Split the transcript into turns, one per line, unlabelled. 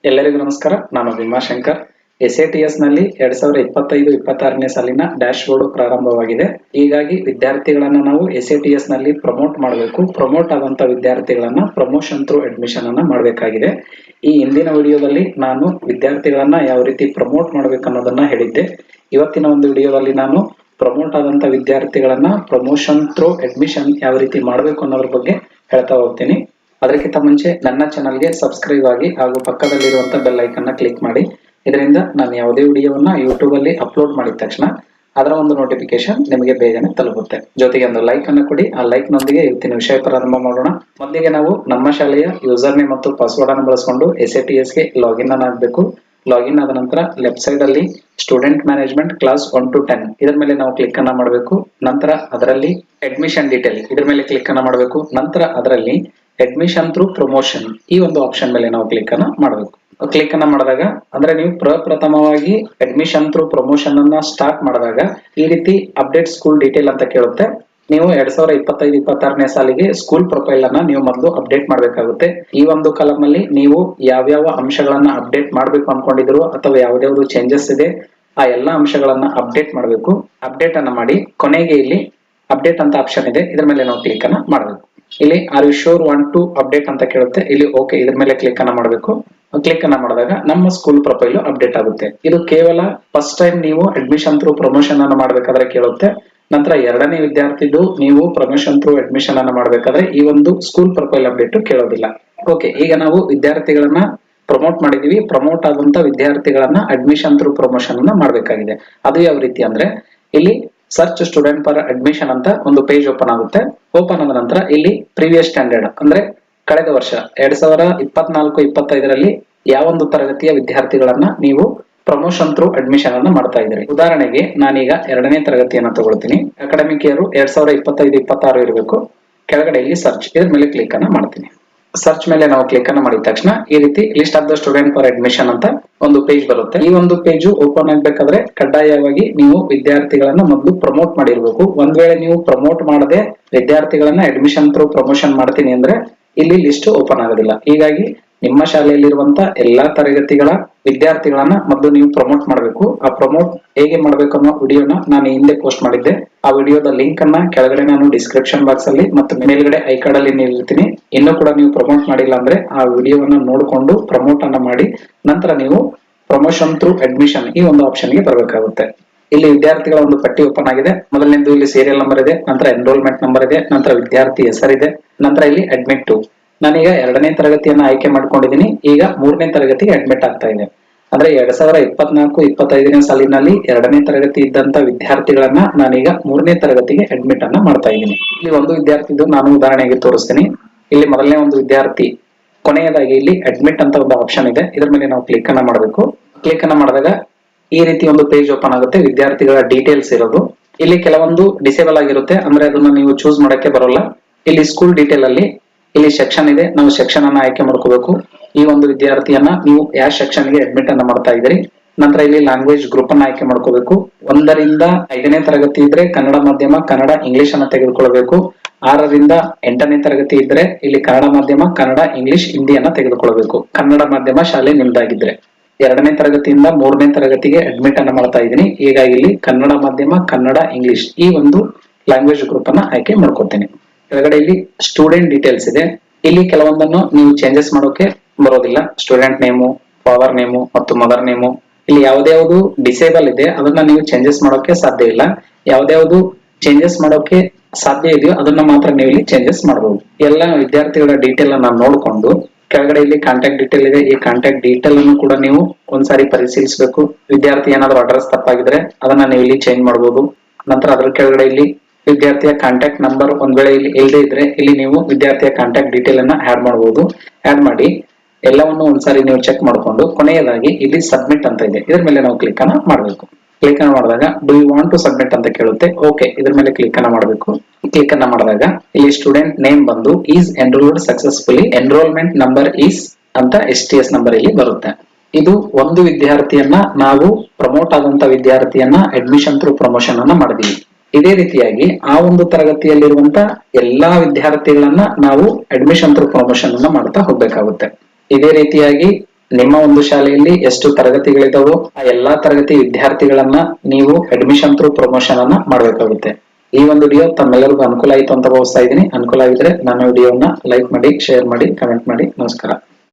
ಎಲ್ಲರಿಗೂ ನಮಸ್ಕಾರ. ನಾನು ಭೀಮಾಶಂಕರ್. SATS ನಲ್ಲಿ 2025-26ನೇ ಸಾಲಿನ ಡ್ಯಾಶ್ ಬೋರ್ಡ್ ಪ್ರಾರಂಭವಾಗಿದೆ. ಹೀಗಾಗಿ ವಿದ್ಯಾರ್ಥಿಗಳನ್ನ ನಾವು SATS ನಲ್ಲಿ ಪ್ರಮೋಟ್ ಮಾಡಬೇಕು. ಪ್ರಮೋಟ್ ಆದಂತ ವಿದ್ಯಾರ್ಥಿಗಳನ್ನ ಪ್ರಮೋಷನ್ ಥ್ರೂ ಅಡ್ಮಿಷನ್ ಅನ್ನ ಮಾಡಬೇಕಾಗಿದೆ. ಈ ಹಿಂದಿನ ವಿಡಿಯೋದಲ್ಲಿ ನಾನು ವಿದ್ಯಾರ್ಥಿಗಳನ್ನ ಯಾವ ರೀತಿ ಪ್ರಮೋಟ್ ಮಾಡಬೇಕು ಅನ್ನೋದನ್ನ ಹೇಳಿದ್ದೆ. ಇವತ್ತಿನ ಒಂದು ವಿಡಿಯೋದಲ್ಲಿ ನಾನು ಪ್ರಮೋಟ್ ಆದಂತ ವಿದ್ಯಾರ್ಥಿಗಳನ್ನ ಪ್ರಮೋಷನ್ ಥ್ರೂ ಅಡ್ಮಿಷನ್ ಯಾವ ರೀತಿ ಮಾಡಬೇಕು ಅನ್ನೋದ್ರ ಬಗ್ಗೆ ಹೇಳ್ತಾ ಹೋಗ್ತೀನಿ. ಅದಕ್ಕಿಂತ ಮುಂಚೆ ನನ್ನ ಚಾನಲ್ಗೆ ಸಬ್ಸ್ಕ್ರೈಬ್ ಆಗಿ ಹಾಗೂ ಪಕ್ಕದಲ್ಲಿರುವಂತಹ ಬೆಲ್ ಐಕನ್ ನ ಕ್ಲಿಕ್ ಮಾಡಿ. ಇದರಿಂದ ನಾನು ಯಾವುದೇ ವಿಡಿಯೋವನ್ನ ಯೂಟ್ಯೂಬ್ ಅಲ್ಲಿ ಅಪ್ಲೋಡ್ ಮಾಡಿದ ತಕ್ಷಣ ಅದರ ಒಂದು ನೋಟಿಫಿಕೇಶನ್ ನಿಮಗೆ ಬೇಗನೆ ತಲುಪುತ್ತೆ. ಜೊತೆಗೆ ಒಂದು ಲೈಕ್ ಅನ್ನು ಕೊಡಿ. ಆ ಲೈಕ್ ನೊಂದಿಗೆ ಇವತ್ತಿನ ವಿಷಯ ಪ್ರಾರಂಭ ಮಾಡೋಣ. ಮೊದಲಿಗೆ ನಾವು ನಮ್ಮ ಶಾಲೆಯ ಯೂಸರ್ ನೇಮ್ ಮತ್ತು ಪಾಸ್ವರ್ಡ್ ಅನ್ನು ಬಳಸಿಕೊಂಡು SATS ಗೆ ಲಾಗಿನ್ ಅನ್ನು ಆಗಬೇಕು. ಲಾಗಿನ್ ಆದ ನಂತರ ಲೆಫ್ಟ್ ಸೈಡ್ ಅಲ್ಲಿ ಸ್ಟೂಡೆಂಟ್ ಮ್ಯಾನೇಜ್ಮೆಂಟ್ ಕ್ಲಾಸ್ 1 to 10 ಇದರ ಮೇಲೆ ನಾವು ಕ್ಲಿಕ್ ಅನ್ನ ಮಾಡಬೇಕು. ನಂತರ ಅದರಲ್ಲಿ ಅಡ್ಮಿಷನ್ ಡೀಟೇಲ್ ಇದರ ಮೇಲೆ ಕ್ಲಿಕ್ ಅನ್ನ ಮಾಡಬೇಕು. ನಂತರ ಅದರಲ್ಲಿ ಅಡ್ಮಿಷನ್ ಥ್ರೂ ಪ್ರಮೋಷನ್ ಈ ಒಂದು ಆಪ್ಷನ್ ಮೇಲೆ ನಾವು ಕ್ಲಿಕ್ ಅನ್ನ ಮಾಡಬೇಕು. ಕ್ಲಿಕ್ ಅನ್ನ ಮಾಡಿದಾಗ ಅಂದ್ರೆ ನೀವು ಪ್ರಪ್ರಥಮವಾಗಿ ಅಡ್ಮಿಷನ್ ಥ್ರೂ ಪ್ರಮೋಷನ್ ಅನ್ನ ಸ್ಟಾರ್ಟ್ ಮಾಡಿದಾಗ ಈ ರೀತಿ ಅಪ್ಡೇಟ್ ಸ್ಕೂಲ್ ಡೀಟೇಲ್ ಅಂತ ಕೇಳುತ್ತೆ. ನೀವು 2025-26ನೇ ಸಾಲಿಗೆ ಸ್ಕೂಲ್ ಪ್ರೊಫೈಲ್ ಅನ್ನ ನೀವು ಮೊದಲು ಅಪ್ಡೇಟ್ ಮಾಡಬೇಕಾಗುತ್ತೆ. ಈ ಒಂದು ಕಾಲಮ್ ಅಲ್ಲಿ ನೀವು ಯಾವ್ಯಾವ ಅಂಶಗಳನ್ನ ಅಪ್ಡೇಟ್ ಮಾಡಬೇಕು ಅನ್ಕೊಂಡಿದ್ರು ಅಥವಾ ಯಾವ್ದಾವ್ದು ಚೇಂಜಸ್ ಇದೆ ಆ ಎಲ್ಲಾ ಅಂಶಗಳನ್ನ ಅಪ್ಡೇಟ್ ಮಾಡಬೇಕು. ಅಪ್ಡೇಟ್ ಅನ್ನ ಮಾಡಿ ಕೊನೆಗೆ ಇಲ್ಲಿ ಅಪ್ಡೇಟ್ ಅಂತ ಆಪ್ಷನ್ ಇದೆ, ಇದ್ರ ಮೇಲೆ ನಾವು ಕ್ಲಿಕ್ ಅನ್ನ ಮಾಡಬೇಕು. ಇಲ್ಲಿ are you sure want to update ಅಂತ ಕೇಳುತ್ತೆ. ಇಲ್ಲಿ ಓಕೆ ಇದ್ರ ಮೇಲೆ ಕ್ಲಿಕ್ ಅನ್ನ ಮಾಡಬೇಕು. ಕ್ಲಿಕ್ ಅನ್ನ ಮಾಡಿದಾಗ ನಮ್ಮ ಸ್ಕೂಲ್ ಪ್ರೊಫೈಲ್ ಅಪ್ಡೇಟ್ ಆಗುತ್ತೆ. ಇದು ಕೇವಲ ಫಸ್ಟ್ ಟೈಮ್ ನೀವು ಅಡ್ಮಿಷನ್ ಥ್ರೂ ಪ್ರಮೋಷನ್ ಅನ್ನ ಮಾಡಬೇಕಾದ್ರೆ ಕೇಳುತ್ತೆ. ನಂತರ ಎರಡನೇ ವಿದ್ಯಾರ್ಥಿದು ನೀವು ಪ್ರಮೋಷನ್ ಥ್ರೂ ಅಡ್ಮಿಷನ್ ಅನ್ನ ಮಾಡಬೇಕಾದ್ರೆ ಈ ಒಂದು ಸ್ಕೂಲ್ ಪ್ರೊಫೈಲ್ ಅಪ್ಡೇಟ್ ಕೇಳೋದಿಲ್ಲ. ಓಕೆ, ಈಗ ನಾವು ವಿದ್ಯಾರ್ಥಿಗಳನ್ನ ಪ್ರಮೋಟ್ ಮಾಡಿದೀವಿ. ಪ್ರಮೋಟ್ ಆದಂತ ವಿದ್ಯಾರ್ಥಿಗಳನ್ನ ಅಡ್ಮಿಷನ್ ಥ್ರೂ ಪ್ರಮೋಷನ್ ಅನ್ನ ಮಾಡಬೇಕಾಗಿದೆ. ಅದು ಯಾವ ರೀತಿ ಅಂದ್ರೆ ಇಲ್ಲಿ ಸರ್ಚ್ ಸ್ಟೂಡೆಂಟ್ ಫಾರ್ ಅಡ್ಮಿಷನ್ ಅಂತ ಒಂದು ಪೇಜ್ ಓಪನ್ ಆಗುತ್ತೆ. ಓಪನ್ ಆದ ನಂತರ ಇಲ್ಲಿ ಪ್ರೀವಿಯಸ್ ಸ್ಟ್ಯಾಂಡರ್ಡ್ ಅಂದ್ರೆ ಕಳೆದ ವರ್ಷ 2024-25ರಲ್ಲಿ ಯಾವೊಂದು ತರಗತಿಯ ವಿದ್ಯಾರ್ಥಿಗಳನ್ನ ನೀವು ಪ್ರಮೋಷನ್ ಥ್ರೂ ಅಡ್ಮಿಷನ್ ಅನ್ನ ಮಾಡ್ತಾ ಇದ್ದೀರಿ. ಉದಾಹರಣೆಗೆ ನಾನೀಗ 2ನೇ ತರಗತಿಯನ್ನ ತಗೊಳ್ತೀನಿ. ಅಕಾಡೆಮಿಕ್ ಇಯರ್ 2025-26 ಇರಬೇಕು. ಕೆಳಗಡೆ ಇಲ್ಲಿ ಸರ್ಚ್ ಇದ್ರ ಮೇಲೆ ಕ್ಲಿಕ್ ಅನ್ನ ಮಾಡ್ತೀನಿ. ಸರ್ಚ್ ಮೇಲೆ ನಾವು ಕ್ಲಿಕ್ ಅನ್ನ ಮಾಡಿದ ತಕ್ಷಣ ಈ ರೀತಿ list of the student for admission ಅಂತ ಒಂದು ಪೇಜ್ ಬರುತ್ತೆ. ಈ ಒಂದು ಪೇಜ್ ಓಪನ್ ಆಗ್ಬೇಕಾದ್ರೆ ಕಡ್ಡಾಯವಾಗಿ ನೀವು ವಿದ್ಯಾರ್ಥಿಗಳನ್ನ ಮೊದಲು ಪ್ರಮೋಟ್ ಮಾಡಿರ್ಬೇಕು. ಒಂದ್ ವೇಳೆ ನೀವು ಪ್ರಮೋಟ್ ಮಾಡದೆ ವಿದ್ಯಾರ್ಥಿಗಳನ್ನ ಅಡ್ಮಿಷನ್ ಥ್ರೂ ಪ್ರಮೋಷನ್ ಮಾಡ್ತೀನಿ ಅಂದ್ರೆ ಇಲ್ಲಿ ಲಿಸ್ಟ್ ಓಪನ್ ಆಗೋದಿಲ್ಲ. ಹೀಗಾಗಿ ನಿಮ್ಮ ಶಾಲೆಯಲ್ಲಿರುವಂತ ಎಲ್ಲಾ ತರಗತಿಗಳ ವಿದ್ಯಾರ್ಥಿಗಳನ್ನ ಮೊದಲು ನೀವು ಪ್ರಮೋಟ್ ಮಾಡಬೇಕು. ಆ ಪ್ರಮೋಟ್ ಹೇಗೆ ಮಾಡ್ಬೇಕು ಅನ್ನೋ ವಿಡಿಯೋನ ನಾನು ಹಿಂದೆ ಪೋಸ್ಟ್ ಮಾಡಿದ್ದೆ. ಆ ವಿಡಿಯೋದ ಲಿಂಕ್ ಅನ್ನ ಕೆಳಗಡೆ ನಾನು ಡಿಸ್ಕ್ರಿಪ್ಷನ್ ಬಾಕ್ಸ್ ಅಲ್ಲಿ ಮತ್ತು ಮೇಲ್ಗಡೆ ಐ ಕಾರ್ಡ್ ಅಲ್ಲಿ ನೀಡಿರ್ತೀನಿ. ಇನ್ನೂ ಕೂಡ ನೀವು ಪ್ರಮೋಟ್ ಮಾಡಿಲ್ಲ ಅಂದ್ರೆ ಆ ವಿಡಿಯೋವನ್ನ ನೋಡಿಕೊಂಡು ಪ್ರಮೋಟ್ ಅನ್ನ ಮಾಡಿ ನಂತರ ನೀವು ಪ್ರಮೋಷನ್ ಥ್ರೂ ಅಡ್ಮಿಷನ್ ಈ ಒಂದು ಆಪ್ಷನ್ ಗೆ ಬರಬೇಕಾಗುತ್ತೆ. ಇಲ್ಲಿ ವಿದ್ಯಾರ್ಥಿಗಳ ಒಂದು ಪಟ್ಟಿ ಓಪನ್ ಆಗಿದೆ. ಮೊದಲನೇದು ಇಲ್ಲಿ ಸೀರಿಯಲ್ ನಂಬರ್ ಇದೆ, ನಂತರ ಎನ್ರೋಲ್ಮೆಂಟ್ ನಂಬರ್ ಇದೆ, ನಂತರ ವಿದ್ಯಾರ್ಥಿ ಹೆಸರಿದೆ, ನಂತರ ಇಲ್ಲಿ ಅಡ್ಮಿಟ್ ಟು. ನಾನೀಗ 2ನೇ ತರಗತಿಯನ್ನ ಆಯ್ಕೆ ಮಾಡ್ಕೊಂಡಿದ್ದೀನಿ. ಈಗ 3ನೇ ತರಗತಿಗೆ ಅಡ್ಮಿಟ್ ಆಗ್ತಾ ಇದೆ. ಅಂದ್ರೆ 2024-25ನೇ ಸಾಲಿನಲ್ಲಿ 2ನೇ ತರಗತಿ ಇದ್ದಂತ ವಿದ್ಯಾರ್ಥಿಗಳನ್ನ ನಾನೀಗ 3ನೇ ತರಗತಿಗೆ ಅಡ್ಮಿಟ್ ಅನ್ನ ಮಾಡ್ತಾ ಇದ್ದೀನಿ. ಇಲ್ಲಿ ಒಂದು ವಿದ್ಯಾರ್ಥಿದು ನಾನು ಉದಾಹರಣೆಗೆ ತೋರಿಸ್ತೀನಿ. ಇಲ್ಲಿ ಮೊದಲನೇ ಒಂದು ವಿದ್ಯಾರ್ಥಿ ಕೊನೆಯದಾಗಿ ಇಲ್ಲಿ ಅಡ್ಮಿಟ್ ಅಂತ ಒಂದು ಆಪ್ಷನ್ ಇದೆ. ಇದ್ರ ಮೇಲೆ ನಾವು ಕ್ಲಿಕ್ ಅನ್ನ ಮಾಡಬೇಕು. ಕ್ಲಿಕ್ ಅನ್ನ ಮಾಡಿದಾಗ ಈ ರೀತಿ ಒಂದು ಪೇಜ್ ಓಪನ್ ಆಗುತ್ತೆ. ವಿದ್ಯಾರ್ಥಿಗಳ ಡೀಟೇಲ್ಸ್ ಇರೋದು. ಇಲ್ಲಿ ಕೆಲವೊಂದು ಡಿಸೇಬಲ್ ಆಗಿರುತ್ತೆ, ಅಂದ್ರೆ ಅದನ್ನ ನೀವು ಚೂಸ್ ಮಾಡಕ್ಕೆ ಬರೋಲ್ಲ. ಇಲ್ಲಿ ಸ್ಕೂಲ್ ಡೀಟೇಲ್ ಅಲ್ಲಿ ಇಲ್ಲಿ ಸೆಕ್ಷನ್ ಇದೆ, ನಾವು ಸೆಕ್ಷನ್ ಅನ್ನ ಆಯ್ಕೆ ಮಾಡ್ಕೋಬೇಕು. ಈ ಒಂದು ವಿದ್ಯಾರ್ಥಿಯನ್ನ ನೀವು ಯಾವ ಸೆಕ್ಷನ್ ಗೆ ಅಡ್ಮಿಟ್ ಅನ್ನ ಮಾಡ್ತಾ ಇದ್ದೀರಿ. ನಂತರ ಇಲ್ಲಿ ಲ್ಯಾಂಗ್ವೇಜ್ ಗ್ರೂಪ್ ಅನ್ನ ಆಯ್ಕೆ ಮಾಡ್ಕೋಬೇಕು. 1ರಿಂದ 5ನೇ ತರಗತಿ ಇದ್ರೆ ಕನ್ನಡ ಮಾಧ್ಯಮ, ಕನ್ನಡ ಇಂಗ್ಲಿಷ್ ಅನ್ನ ತೆಗೆದುಕೊಳ್ಬೇಕು. 6ರಿಂದ 8ನೇ ತರಗತಿ ಇದ್ರೆ ಇಲ್ಲಿ ಕನ್ನಡ ಮಾಧ್ಯಮ, ಕನ್ನಡ ಇಂಗ್ಲಿಷ್ ಹಿಂದಿಯನ್ನ ತೆಗೆದುಕೊಳ್ಬೇಕು. ಕನ್ನಡ ಮಾಧ್ಯಮ ಶಾಲೆ ನಿಮ್ದಾಗಿದ್ರೆ 2ನೇ ತರಗತಿಯಿಂದ 3ನೇ ತರಗತಿಗೆ ಅಡ್ಮಿಟ್ ಅನ್ನ ಮಾಡ್ತಾ ಇದ್ದೀನಿ. ಹೀಗಾಗಿ ಇಲ್ಲಿ ಕನ್ನಡ ಮಾಧ್ಯಮ, ಕನ್ನಡ ಇಂಗ್ಲಿಷ್ ಈ ಒಂದು ಲ್ಯಾಂಗ್ವೇಜ್ ಗ್ರೂಪ್ ಅನ್ನ ಆಯ್ಕೆ ಮಾಡ್ಕೊತೀನಿ. ಕೆಳಗಡೆ ಇಲ್ಲಿ ಸ್ಟೂಡೆಂಟ್ ಡೀಟೇಲ್ಸ್ ಇದೆ. ಇಲ್ಲಿ ಕೆಲವೊಂದನ್ನು ನೀವು ಚೇಂಜಸ್ ಮಾಡೋಕೆ ಬರೋದಿಲ್ಲ. ಸ್ಟೂಡೆಂಟ್ ನೇಮು, ಫಾದರ್ ನೇಮು ಮತ್ತು ಮದರ್ ನೇಮು ಇಲ್ಲಿ ಯಾವ್ದ್ಯಾವ್ದು ಡಿಸೇಬಲ್ ಇದೆ ಅದನ್ನ ನೀವು ಚೇಂಜಸ್ ಮಾಡೋಕೆ ಸಾಧ್ಯ ಇಲ್ಲ. ಯಾವ್ದ್ಯಾವ್ದು ಚೇಂಜಸ್ ಮಾಡೋಕೆ ಸಾಧ್ಯ ಇದೆಯೋ ಅದನ್ನ ಮಾತ್ರ ನೀವು ಇಲ್ಲಿ ಚೇಂಜಸ್ ಮಾಡಬಹುದು. ಎಲ್ಲ ವಿದ್ಯಾರ್ಥಿಗಳ ಡೀಟೇಲ್ ಅನ್ನ ನೋಡ್ಕೊಂಡು ಕೆಳಗಡೆ ಇಲ್ಲಿ ಕಾಂಟ್ಯಾಕ್ಟ್ ಡೀಟೇಲ್ ಇದೆ. ಈ ಕಾಂಟ್ಯಾಕ್ಟ್ ಡೀಟೇಲ್ ಅನ್ನು ಕೂಡ ನೀವು ಒಂದ್ಸಾರಿ ಪರಿಶೀಲಿಸಬೇಕು. ವಿದ್ಯಾರ್ಥಿ ಏನಾದ್ರು ಅಡ್ರೆಸ್ ತಪ್ಪಾಗಿದ್ರೆ ಅದನ್ನ ನೀವು ಇಲ್ಲಿ ಚೇಂಜ್ ಮಾಡಬಹುದು. ನಂತರ ಅದ್ರ ಕೆಳಗಡೆ ಇಲ್ಲಿ ವಿದ್ಯಾರ್ಥಿಯ ಕಾಂಟ್ಯಾಕ್ಟ್ ನಂಬರ್ ಒಂದ್ ವೇಳೆ ಇಲ್ಲಿ ಇಲ್ಲದೆ ಇದ್ರೆ ಇಲ್ಲಿ ನೀವು ವಿದ್ಯಾರ್ಥಿಯ ಕಾಂಟ್ಯಾಕ್ಟ್ ಡೀಟೇಲ್ ಅನ್ನ ಆಡ್ ಮಾಡಬಹುದು. ಆಡ್ ಮಾಡಿ ಎಲ್ಲವನ್ನು ಒಂದ್ಸಾರಿ ನೀವು ಚೆಕ್ ಮಾಡ್ಕೊಂಡು ಕೊನೆಯದಾಗಿ ಇಲ್ಲಿ ಸಬ್ಮಿಟ್ ಅಂತ ಇದೆ, ಇದ್ರ ಮೇಲೆ ನಾವು ಕ್ಲಿಕ್ ಅನ್ನ ಮಾಡಬೇಕು. ಕ್ಲಿಕ್ ಅನ್ನ ಮಾಡಿದಾಗ do you want to submit ಅಂತ ಕೇಳುತ್ತೆ. ಓಕೆ ಇದ್ರ ಮೇಲೆ ಕ್ಲಿಕ್ ಅನ್ನ ಮಾಡಬೇಕು. ಕ್ಲಿಕ್ ಅನ್ನ ಮಾಡಿದಾಗ ಇಲ್ಲಿ ಸ್ಟೂಡೆಂಟ್ ನೇಮ್ ಬಂದು is enrolled successfully, enrolment number is ಅಂತ STS ನಂಬರ್ ಇಲ್ಲಿ ಬರುತ್ತೆ. ಇದು ಒಂದು ವಿದ್ಯಾರ್ಥಿಯನ್ನ ನಾವು ಪ್ರಮೋಟ್ ಆದಂತ ವಿದ್ಯಾರ್ಥಿಯನ್ನ ಅಡ್ಮಿಷನ್ ಥ್ರೂ ಪ್ರಮೋಷನ್ ಅನ್ನ ಮಾಡಿದೀವಿ. ಇದೇ ರೀತಿಯಾಗಿ ಆ ಒಂದು ತರಗತಿಯಲ್ಲಿರುವಂತ ಎಲ್ಲಾ ವಿದ್ಯಾರ್ಥಿಗಳನ್ನ ನಾವು ಅಡ್ಮಿಷನ್ ಥ್ರೂ ಪ್ರಮೋಷನ್ ಅನ್ನ ಮಾಡ್ತಾ ಹೋಗ್ಬೇಕಾಗುತ್ತೆ. ಇದೇ ರೀತಿಯಾಗಿ ನಿಮ್ಮ ಒಂದು ಶಾಲೆಯಲ್ಲಿ ಎಷ್ಟು ತರಗತಿಗಳಿದಾವೋ ಆ ಎಲ್ಲಾ ತರಗತಿ ವಿದ್ಯಾರ್ಥಿಗಳನ್ನ ನೀವು ಅಡ್ಮಿಷನ್ ಥ್ರೂ ಪ್ರಮೋಷನ್ ಅನ್ನ ಮಾಡಬೇಕಾಗುತ್ತೆ. ಈ ಒಂದು ವಿಡಿಯೋ ತಮ್ಮೆಲ್ಲರಿಗೂ ಅನುಕೂಲ ಆಯಿತು ಅಂತ ಭಾವಿಸ್ತಾ ಇದ್ದೀನಿ. ಅನುಕೂಲ ಆಗಿದ್ರೆ ನನ್ನ ವಿಡಿಯೋನ ಲೈಕ್ ಮಾಡಿ, ಶೇರ್ ಮಾಡಿ, ಕಮೆಂಟ್ ಮಾಡಿ. ನಮಸ್ಕಾರ.